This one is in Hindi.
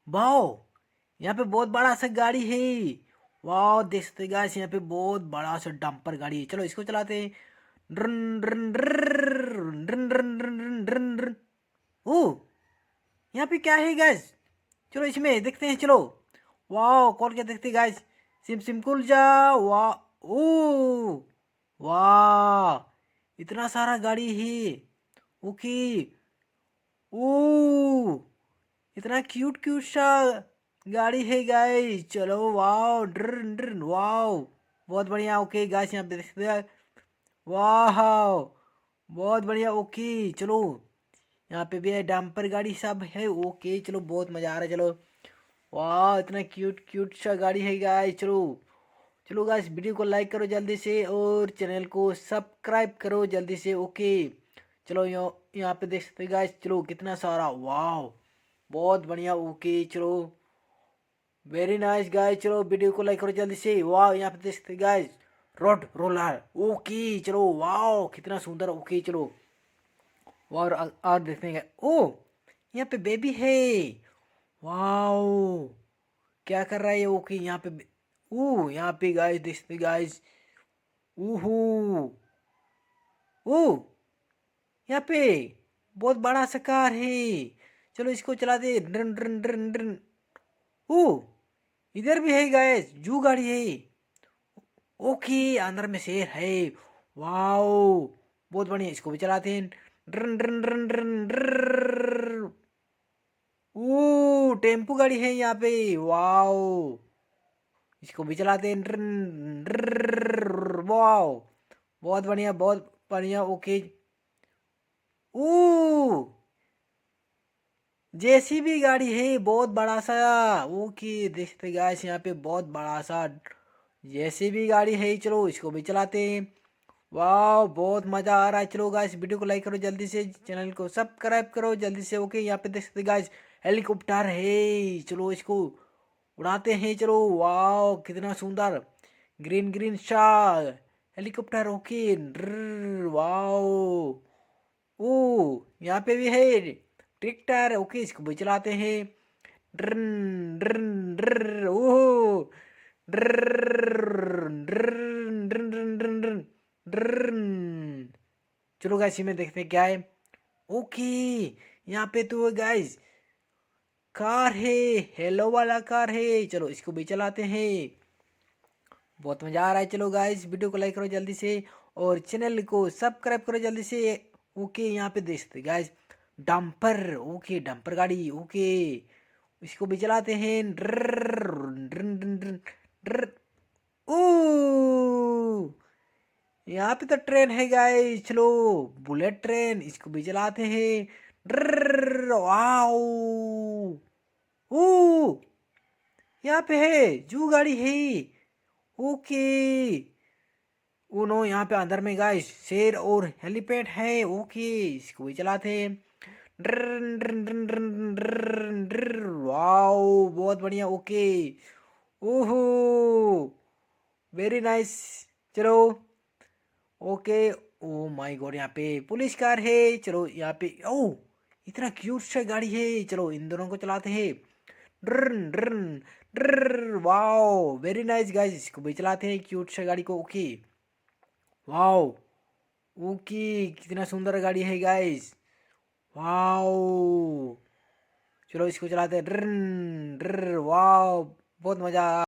वाओ, यहाँ पे बहुत बड़ा सा गाड़ी है। वाओ, देख सकते गाइस, यहाँ पे बहुत बड़ा सा डंपर गाड़ी है। चलो इसको चलाते हैं। ड्रन ड्रन ड्रन ड्रन ड्रन ड्रन ड्रन ड्रन। ओ, यहाँ पे क्या है गाइस? चलो इसमें देखते हैं, चलो। वाओ, कॉल के देखते गाइस। सिम सिम कुल जा। वाह। ओ, वाह, इतना सारा गाड़ी है। ओके। ओ, इतना क्यूट क्यूट सा गाड़ी है गाइस। चलो वाओ, ड्रन ड्रन, वाओ, बहुत बढ़िया। ओके गाइस, यहाँ पे देखते हैं। वाह, बहुत बढ़िया। ओके, चलो यहाँ पे भी है डंपर गाड़ी सब है। ओके, चलो बहुत मजा आ रहा है। चलो, वाह, इतना क्यूट क्यूट सा गाड़ी है गाइस। चलो चलो गाइस, वीडियो को लाइक करो जल्दी से और चैनल को सब्सक्राइब करो जल्दी से। ओके, चलो यहाँ पे देख सकते गाइस। चलो कितना सारा, वाह, बहुत बढ़िया। ओके, चलो, वेरी नाइस गाइस। चलो वीडियो को लाइक करो जल्दी से। वाह, यहाँ पे देख सकते गाइस, रोड रोलर। ओके, चलो, वाह, कितना सुंदर। ओके, चलो, और देखते हैं। ओ, यहाँ पे बेबी है। वाओ, क्या कर रहा है? ओके, यहाँ पे ओ, यहाँ पे गाइस देख सकते गाइस। ओहो, ओ, यहाँ पे बहुत बड़ा सा कार है। चलो इसको चला दे। ड्रन ड्रन ड्रन ड्रन। ओ, इधर भी है गाइस, जू गाड़ी है। ओके, अंदर में शेर है। वाओ, बहुत बढ़िया, इसको भी चलाते हैं। ड्रन ड्रन ड्रन ड्रन ड्रर। ओ, टेम्पो गाड़ी है यहाँ पे। वाओ, इसको भी चलाते हैं। ड्रन ड्रर। वाओ, बहुत बढ़िया, बहुत बढ़िया। ओके। ओ, जेसीबी गाड़ी है बहुत बड़ा सा। ओके, देखते गाइस, यहाँ पे बहुत बड़ा सा जेसीबी गाड़ी है। चलो इसको भी चलाते हैं। वाह, बहुत मजा आ रहा है। चलो गाइस, वीडियो को लाइक करो जल्दी से, चैनल को सब्सक्राइब करो जल्दी से। ओके, यहाँ पे देख सकते गाइस, हेलीकॉप्टर है। चलो इसको उड़ाते हैं। चलो, वाह, कितना सुंदर ग्रीन ग्रीन सा हेलीकॉप्टर। ओके, वाह। ओ, यहाँ पे भी है ट्रैक्टर। ओके, इसको भी चलाते हैं। ड्रन ड्रन ड्रर। ओहो, ड्रन ड्रन ड्रन ड्रन ड्रन ड्रन ड्रन। चलो गाइस, में देखते हैं क्या है। ओके, यहाँ पे तो गाइस कार है, हेलो वाला कार है। चलो इसको भी चलाते हैं। बहुत मजा आ रहा है। चलो गाइस, वीडियो को लाइक करो जल्दी से और चैनल को सब्सक्राइब करो जल्दी से। ओके, यहाँ पे देखते गाइस, डंपर। ओके, डंपर गाड़ी। ओके, इसको भी चलाते हैं। ड्रर ड्रन ड्रन ड्रन ड्रर। ओ, यहाँ पे तो ट्रेन है गाइस। चलो, बुलेट ट्रेन, इसको भी चलाते हैं। ड्रर, वाओ। ओ, यहाँ पे है जू गाड़ी है। ओके, उनो, यहाँ पे अंदर में गाइस शेर और हेलीपैड है। ओके, इसको भी चलाते हैं। ड्रन ड्रन ड्रन ड्रन ड्रन ड्रर। वाओ, बहुत बढ़िया। ओके, ओहो, वेरी नाइस। चलो, ओके। ओ माय गॉड, यहाँ पे पुलिस कार है। चलो यहाँ पे, ओ, इतना क्यूट सा गाड़ी है। चलो इन दोनों को चलाते हैं। ड्रन ड्रन ड्रर। वाओ, वेरी नाइस गाइस, इसको भी चलाते हैं क्यूट सा गाड़ी को। Okay, wow. ओके, कितना सुंदर गाड़ी है गाइस। वाओ, चलो इसको चलाते हैं। ड्रन ड्रर। वाओ, बहुत मजा